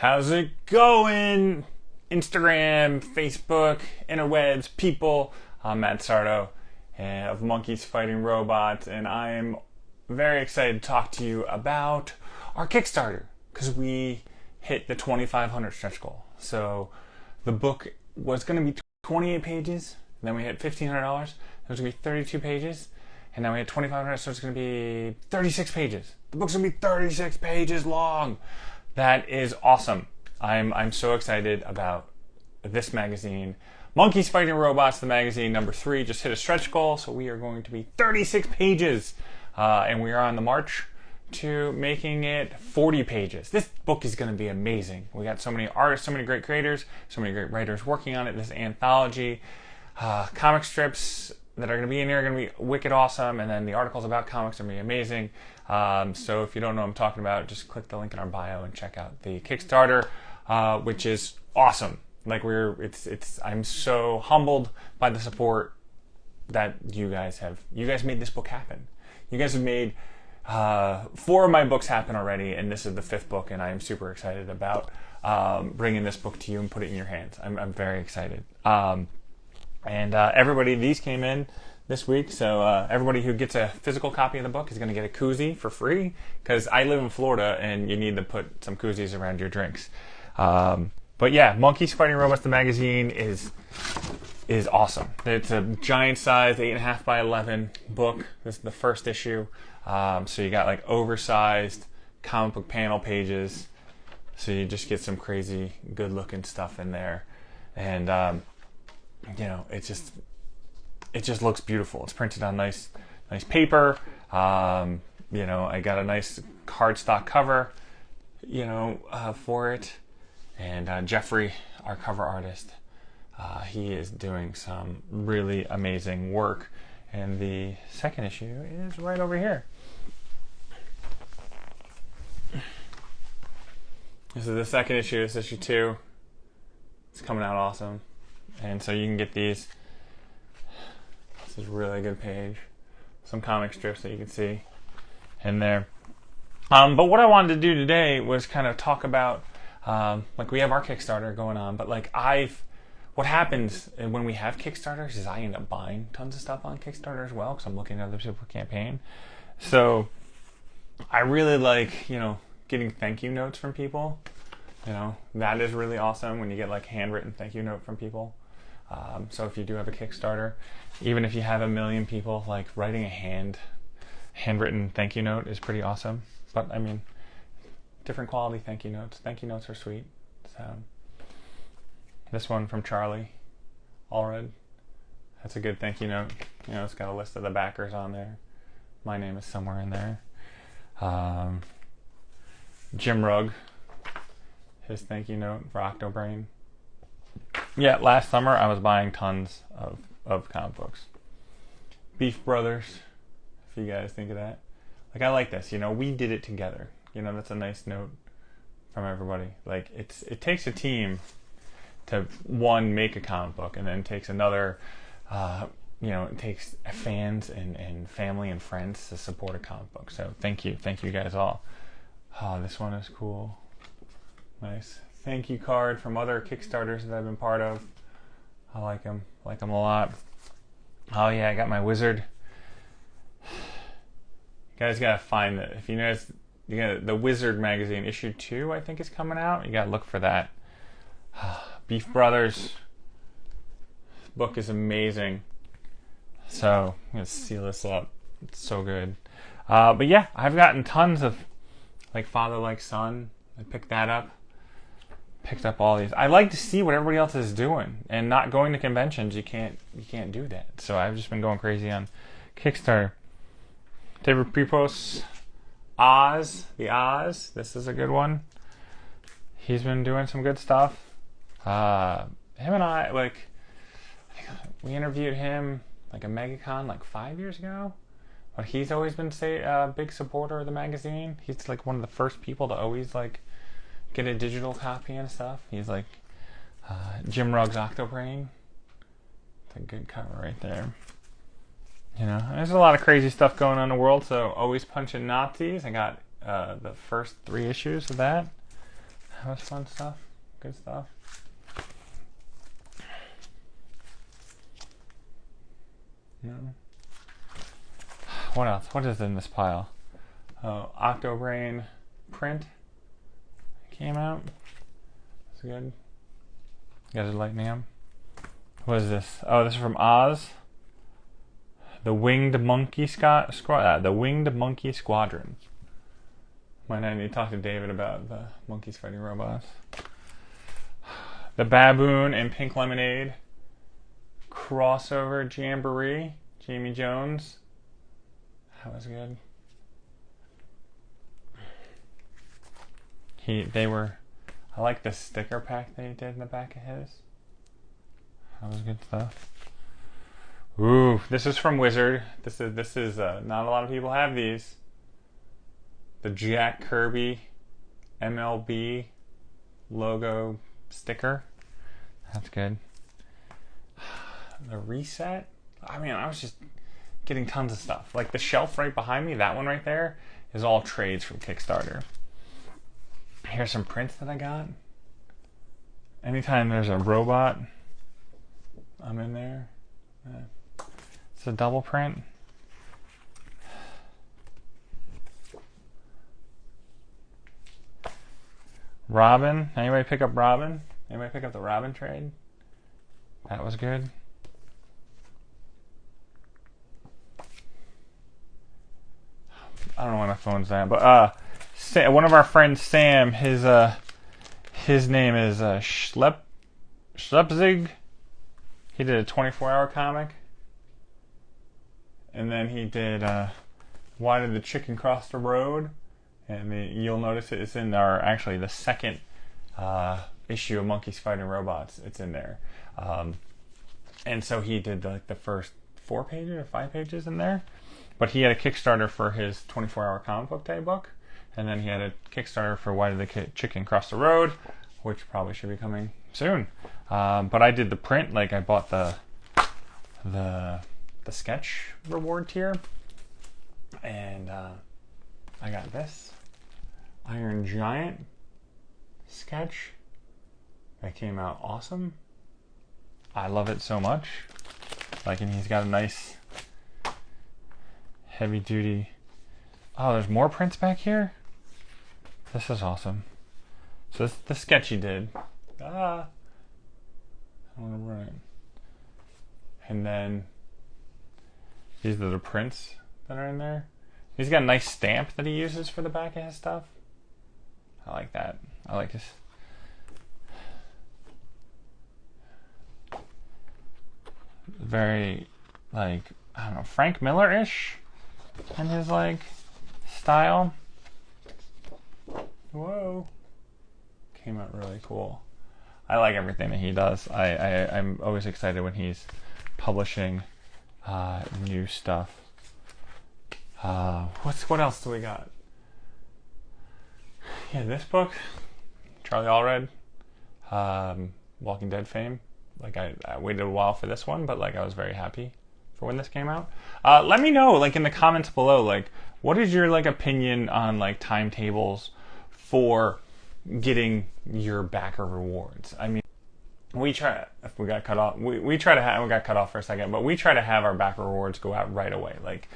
How's it going? Instagram, Facebook, interwebs, people. I'm Matt Sardo of Monkeys Fighting Robots, and I am very excited to talk to you about our Kickstarter because we hit the 2,500 stretch goal. So the book was going to be 28 pages, then we hit $1,500. It was going to be 32 pages, and now we hit 2,500, so it's going to be 36 pages. The book's going to be 36 pages long. That is awesome. I'm so excited about this magazine. Monkeys Fighting Robots, the magazine number 3, just hit a stretch goal, so we are going to be 36 pages. And we are on the march to making it 40 pages. This book is going to be amazing. We got so many artists, so many great creators, so many great writers working on it. This anthology, comic strips that are going to be in here are going to be wicked awesome, and then the articles about comics are going to be amazing. So if you don't know what I'm talking about, just click the link in our bio and check out the Kickstarter, which is awesome. Like I'm so humbled by the support that you guys have. You guys made this book happen. You guys have made 4 of my books happen already, and this is the 5th book, and I am super excited about bringing this book to you and put it in your hands. I'm very excited. Everybody, these came in this week, so everybody who gets a physical copy of the book is going to get a koozie for free, because I live in Florida, and you need to put some koozies around your drinks. But yeah, Monkeys Fighting Robots, the magazine is awesome. It's a giant size, 8.5 by 11 book. This is the first issue. So you got like oversized comic book panel pages. So you just get some crazy good looking stuff in there. And, it just looks beautiful. It's printed on nice paper. I got a nice cardstock cover, for it. And Jeffrey, our cover artist, he is doing some really amazing work. And the second issue is right over here. This is the second issue. It's issue 2. It's coming out awesome. And so you can get these. This is a really good page. Some comic strips that you can see in there. But what I wanted to do today was kind of talk about, we have our Kickstarter going on, but what happens when we have Kickstarters is I end up buying tons of stuff on Kickstarter as well, because I'm looking at other people's campaign. So I really like, getting thank you notes from people. That is really awesome when you get handwritten thank you note from people. So if you do have a Kickstarter, even if you have 1 million people, writing a handwritten thank you note is pretty awesome. But different quality thank you notes. Thank you notes are sweet. So this one from Charlie Allred. That's a good thank you note. It's got a list of the backers on there. My name is somewhere in there. Jim Rugg, his thank you note for Octobrain. Yeah, last summer I was buying tons of comic books. Beef Brothers, if you guys think of that. I like this. We did it together. That's a nice note from everybody. It takes a team to, one, make a comic book, and then it takes another, it takes fans and family and friends to support a comic book. So thank you guys all. This one is cool. Nice thank you card from other Kickstarters that I've been part of. I like them a lot. Oh yeah, I got my wizard. You guys gotta find it. If you notice, you got the Wizard magazine issue 2, I think, is coming out. You gotta look for that. Beef Brothers book is amazing. So I'm gonna seal this up. It's so good. But yeah, I've gotten tons of Father Like Son. I picked that up. Picked up all these. I like to see what everybody else is doing, and not going to conventions. You can't do that. So I've just been going crazy on Kickstarter. David Prepos, Oz, the Oz. This is a good one. He's been doing some good stuff. Him and I, we interviewed him a MegaCon 5 years ago. But he's always been a big supporter of the magazine. He's one of the first people to always get a digital copy and stuff. He's Jim Rugg's Octobrain. It's a good cover right there. There's a lot of crazy stuff going on in the world, so always punching Nazis. I got the first 3 issues of that. That was fun stuff. Good stuff. No. What else? What is in this pile? Oh, Octobrain print came out. That's good. You guys are lighting them. What is this? Oh, this is from Oz. The Winged Monkey the Winged Monkey Squadron. Might I need to talk to David about the monkeys fighting robots. The Baboon and Pink Lemonade crossover jamboree. Jamie Jones. That was good. I like the sticker pack they did in the back of his. That was good stuff. Ooh, this is from Wizard. This is not a lot of people have these. The Jack Kirby MLB logo sticker. That's good. The Reset. I mean, I was just getting tons of stuff. Like the shelf right behind me, that one right there, is all trades from Kickstarter. Here's some prints that I got. Anytime there's a robot, I'm in there. It's a double print. Robin. Anybody pick up Robin? Anybody pick up the Robin trade? That was good. I don't know when my phone's at, but one of our friends, Sam, his name is Schlepzig. He did a 24-hour comic, and then he did Why Did the Chicken Cross the Road? And you'll notice it's in actually the second issue of Monkeys Fighting Robots. It's in there, and so he did like the first 4 pages or 5 pages in there. But he had a Kickstarter for his 24-hour comic book day book, and then he had a Kickstarter for Why Did the Chicken Cross the Road, which probably should be coming soon. But I did the print, like I bought the sketch reward tier, and I got this Iron Giant sketch that came out awesome. I love it so much. Like, and he's got a nice heavy duty. Oh, there's more prints back here. This is awesome. So this is the sketch he did. I want to run it. And then these are the prints that are in there. He's got a nice stamp that he uses for the back of his stuff. I like that. I like this. Very, like, I don't know, Frank Miller-ish in his, like, style. Whoa. Came out really cool. I like everything that he does. I'm always excited when he's publishing new stuff. What else do we got? Yeah, this book, Charlie Allred, Walking Dead fame. Like I waited a while for this one, but like I was very happy for when this came out. Let me know, like in the comments below, like what is your like opinion on like timetables for getting your backer rewards? I mean, we try. If we got cut off, we try to have. We got cut off for a second, but we try to have our backer rewards go out right away. Like,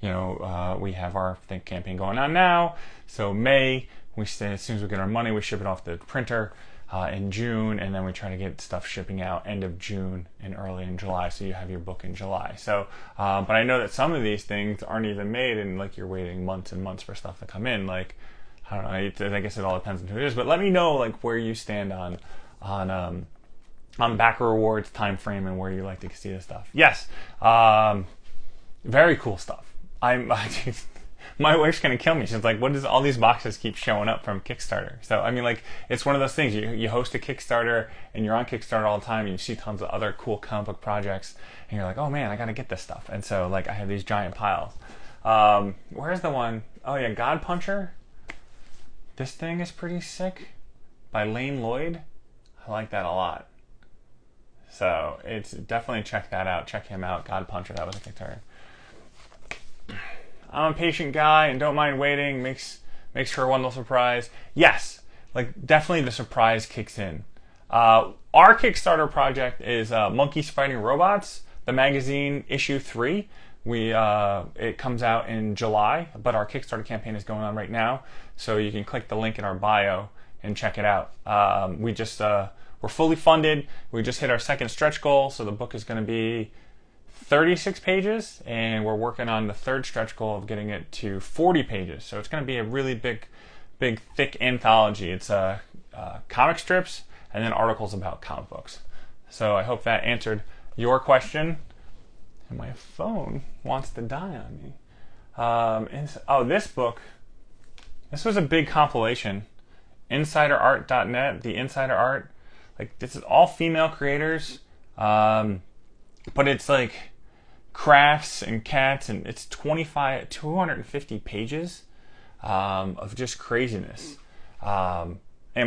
you know, we have our Think campaign going on now. So May, we say as soon as we get our money, we ship it off the printer. In June, and then we try to get stuff shipping out end of June and early in July, so you have your book in July. So, but I know that some of these things aren't even made, and like you're waiting months and months for stuff to come in. Like, I don't know. I guess it all depends on who it is. But let me know like where you stand on backer rewards, time frame, and where you like to see this stuff. Yes, very cool stuff. My wife's gonna kill me. She's like, "What does all these boxes keep showing up from Kickstarter?" So I mean, like, it's one of those things. You host a Kickstarter and you're on Kickstarter all the time, and you see tons of other cool comic book projects, and you're like, "Oh man, I gotta get this stuff." And so like, I have these giant piles. Where's the one? Oh yeah, God Puncher. This thing is pretty sick, by Lane Lloyd. I like that a lot. So it's definitely check that out. Check him out. God Puncher. That was a Kickstarter. I'm a patient guy and don't mind waiting. Makes for a wonderful surprise. Yes, like definitely the surprise kicks in. Our Kickstarter project is Monkeys Fighting Robots, the magazine issue 3. It comes out in July, but our Kickstarter campaign is going on right now, so you can click the link in our bio and check it out. We're fully funded. We just hit our second stretch goal, so the book is going to be 36 pages, and we're working on the third stretch goal of getting it to 40 pages. So it's going to be a really big, thick anthology. It's comic strips and then articles about comic books. So I hope that answered your question. And my phone wants to die on me. This book. This was a big compilation. InsiderArt.net, the Insider Art. Like, this is all female creators. But it's like crafts and cats, and it's 250 pages of just craziness. And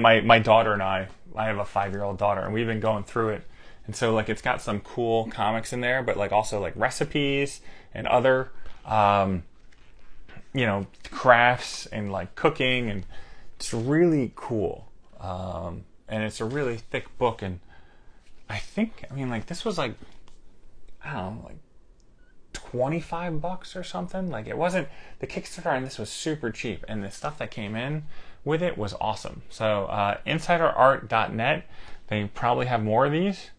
my daughter and I have a 5-year-old daughter, and we've been going through it. And so, like, it's got some cool comics in there, but, like, also, like, recipes and other, crafts and, like, cooking. And it's really cool. And it's a really thick book. And this was, like, I don't know, like, $25 or something. Like, it wasn't, the Kickstarter on this was super cheap, and the stuff that came in with it was awesome. So InsiderArt.net, they probably have more of these,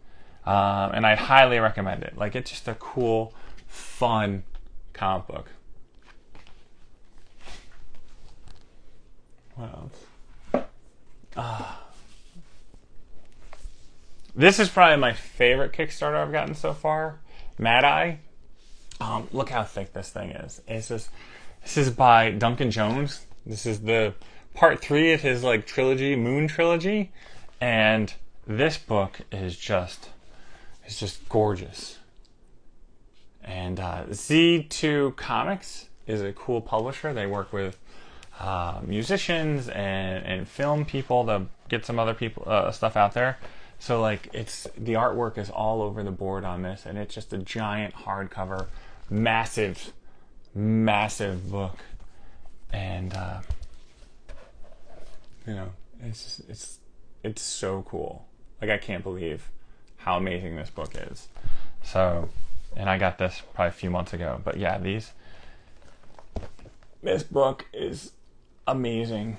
and I'd highly recommend it. Like, it's just a cool, fun comic book. What else? This is probably my favorite Kickstarter I've gotten so far. Mad Eye. Look how thick this thing is. This is by Duncan Jones. This is the part 3 of his like trilogy, Moon trilogy, and this book is just gorgeous. And Z2 Comics is a cool publisher. They work with musicians and film people to get some other people stuff out there. So like the artwork is all over the board on this, and it's just a giant hardcover, massive book, and it's so cool. Like, I can't believe how amazing this book is. So, and I got this probably a few months ago, but yeah, this book is amazing.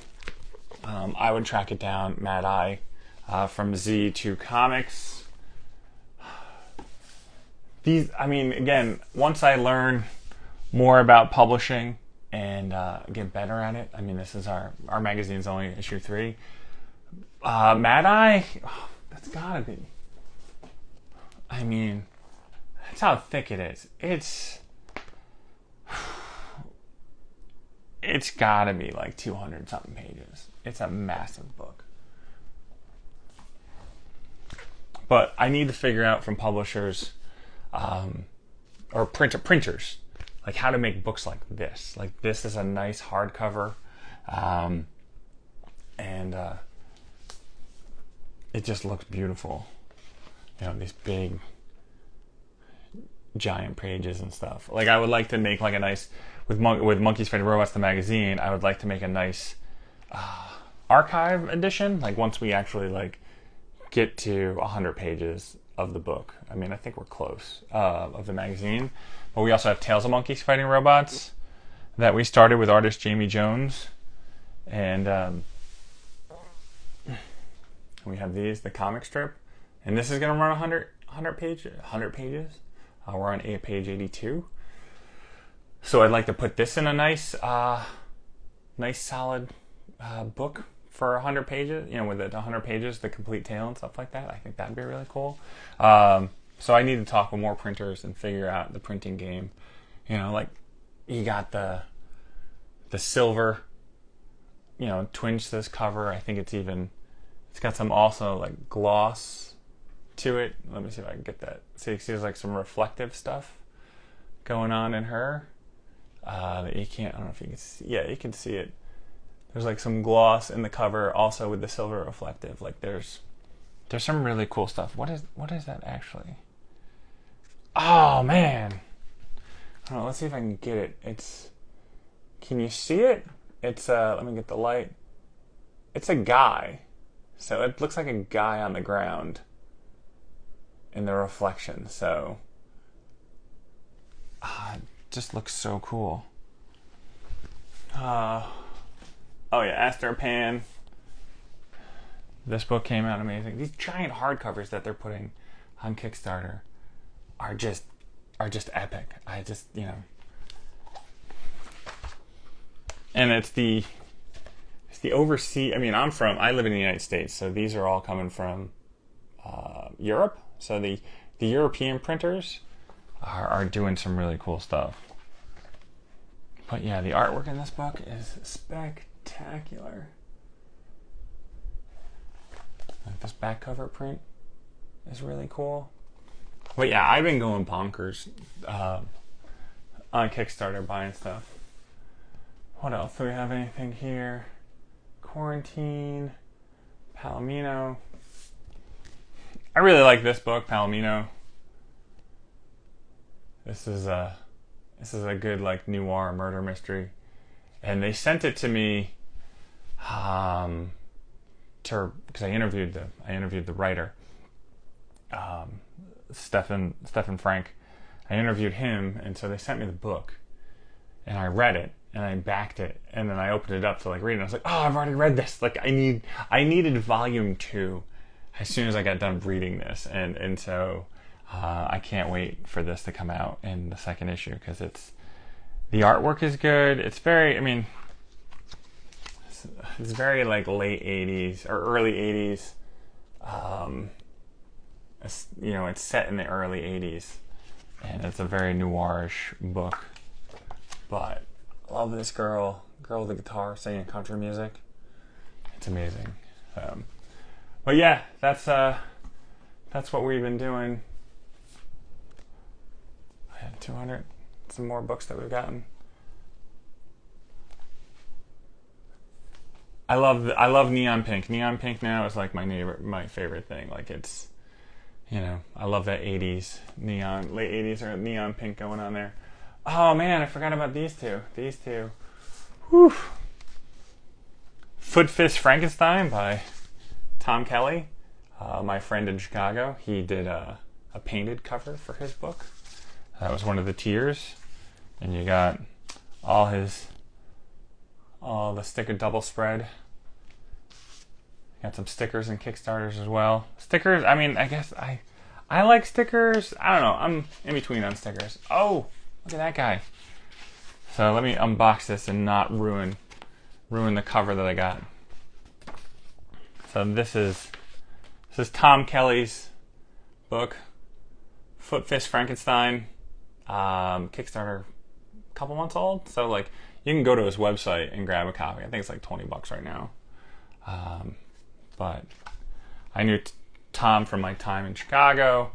I would track it down, Mad Eye, from Z2 Comics. Again, once I learn more about publishing and get better at it, this is our magazine's only issue 3. Mad Eye, that's gotta be. That's how thick it is. It's gotta be like 200 something pages. It's a massive book. But I need to figure out from publishers or printers, like how to make books like this. Like, this is a nice hardcover, and it just looks beautiful. These big, giant pages and stuff. Like, I would like to make like a nice, with Monkeys Fighting Robots, the magazine, I would like to make a nice archive edition. Like, once we actually like get to 100 pages of the book. I think we're close, of the magazine. But we also have Tales of Monkeys Fighting Robots that we started with artist Jamie Jones. And we have the comic strip. And this is going to run 100 pages. We're on page 82. So I'd like to put this in a nice solid book for 100 pages, with the 100 pages, the complete tale and stuff like that. I think that'd be really cool. So I need to talk with more printers and figure out the printing game. Like, you got the silver, twinge to this cover. I think it's got some also like gloss to it. Let me see if I can get that. See, there's like some reflective stuff going on in her. That you can't, I don't know if you can see. Yeah, you can see it. There's like some gloss in the cover, also with the silver reflective. Like, there's some really cool stuff. What is that actually? Oh man! I don't know. Let's see if I can get it. Can you see it? It's let me get the light. it's a guy. So it looks like a guy on the ground in the reflection. So it just looks so cool. Oh yeah, Aster Pan. This book came out amazing. These giant hardcovers that they're putting on Kickstarter are just epic. I just, and it's the Oversea. I mean, I live in the United States, so these are all coming from Europe. So the European printers are doing some really cool stuff. But yeah, the artwork in this book is spectacular. Like this back cover print is really cool. But yeah, I've been going bonkers on Kickstarter buying stuff. What else? Do we have anything here? Quarantine, Palomino. I really like this book, Palomino. This is a good like noir murder mystery, and they sent it to me because I interviewed the writer, Stephen Frank. I interviewed him, and so they sent me the book, and I read it, and I backed it, and then I opened it up to like read it. And I was like, oh, I've already read this. Like I needed volume 2 as soon as I got done reading this, and so I can't wait for this to come out in the second issue because the artwork is good. It's very, it's very like late 80s or early 80s. It's set in the early 80s, and it's a very noirish book. But I love this girl with the guitar singing country music. It's amazing. But yeah, that's what we've been doing. I had 200, some more books that we've gotten. I love neon pink. Neon pink now is like my favorite thing. Like it's, I love that 80s neon, late 80s or neon pink going on there. Oh man, I forgot about these two. Whew. Foot Fist Frankenstein by Tom Kelly, my friend in Chicago. He did a painted cover for his book. That was one of the tiers, and you got all the sticker double spread. Got some stickers and Kickstarters as well. Stickers, I guess I like stickers. I don't know. I'm in between on stickers. Oh, look at that guy. So let me unbox this and not ruin the cover that I got. So this is Tom Kelly's book, Foot Fist Frankenstein. Kickstarter, a couple months old. So like you can go to his website and grab a copy. I think it's like $20 right now. But I knew Tom from my time in Chicago,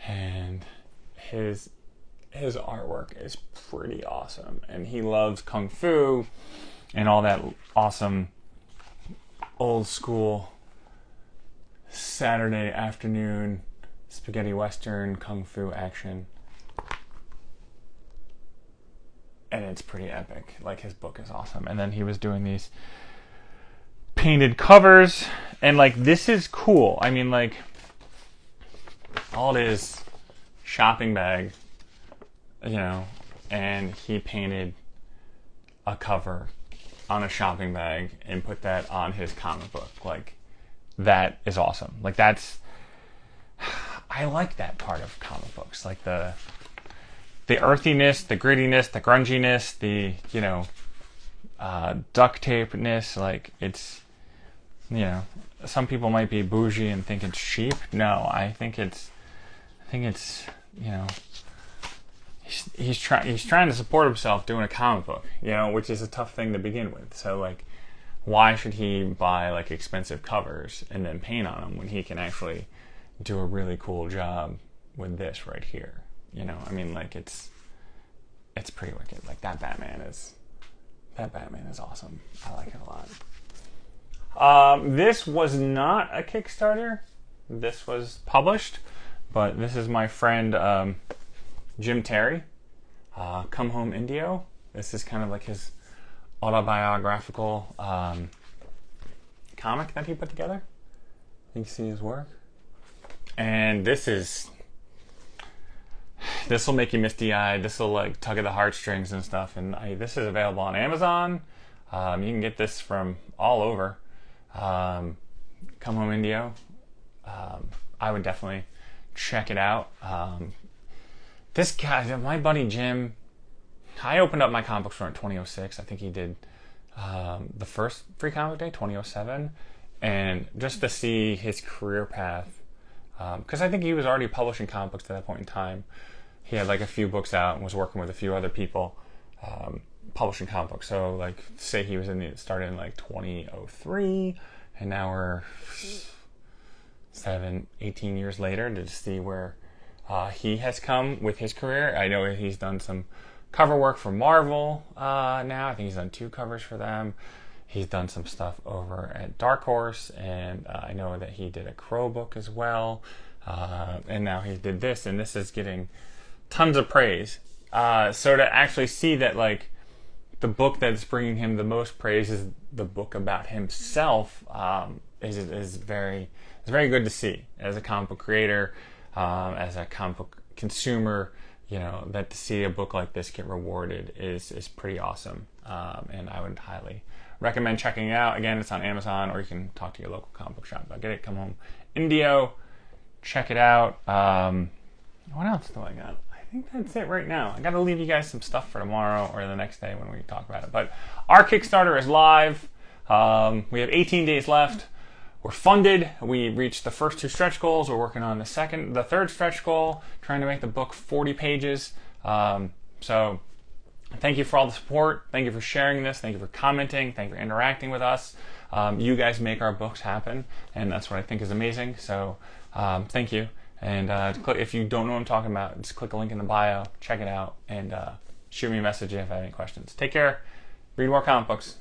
and his artwork is pretty awesome, and he loves kung fu and all that awesome old school Saturday afternoon spaghetti western kung fu action. And it's pretty epic. Like his book is awesome. And then he was doing these painted covers, and like this is cool. Like all it is, shopping bag, and he painted a cover on a shopping bag and put that on his comic book. Like that is awesome. Like I like that part of comic books. Like the earthiness, the grittiness, the grunginess, the duct tapeness. Like it's, some people might be bougie and think it's cheap. No, I think it's he's trying to support himself doing a comic book, which is a tough thing to begin with. So like, why should he buy like expensive covers and then paint on them when he can actually do a really cool job with this right here? Like it's pretty wicked. Like that Batman is awesome. I like it a lot. This was not a Kickstarter. This was published, but this is my friend Jim Terry. Come Home Indio. This is kind of like his autobiographical comic that he put together. You can see his work. And this will make you misty-eyed. This will like tug at the heartstrings and stuff. And this is available on Amazon. You can get this from all over. Come Home Indio. I would definitely check it out. This guy, my buddy Jim, I opened up my comic book store in 2006. I think he did the first Free Comic Day, 2007. And just to see his career path, because I think he was already publishing comic books at that point in time. He had like a few books out and was working with a few other people publishing comic books. So like, say he was started in like 2003, and now we're 18 years later to see where he has come with his career. I know he's done some cover work for Marvel now. I think he's done 2 covers for them. He's done some stuff over at Dark Horse, and I know that he did a Crow book as well. And now he did this, and this is getting tons of praise. So to actually see that, like, the book that's bringing him the most praise is the book about himself, is very good to see as a comic book creator, as a comic book consumer. You know, that to see a book like this get rewarded is pretty awesome, and I would highly recommend checking it out. Again, it's on Amazon, or you can talk to your local comic book shop about it. Come Home Indio, check it out. What else do I got? I think that's it right now. I got to leave you guys some stuff for tomorrow or the next day when we talk about it. But our Kickstarter is live. We have 18 days left. We're funded. We reached the first 2 stretch goals. We're working on the third stretch goal, trying to make the book 40 pages. So thank you for all the support. Thank you for sharing this. Thank you for commenting. Thank you for interacting with us. You guys make our books happen, and that's what I think is amazing. So thank you. And if you don't know what I'm talking about, just click a link in the bio, check it out, and shoot me a message if you have any questions. Take care. Read more comic books.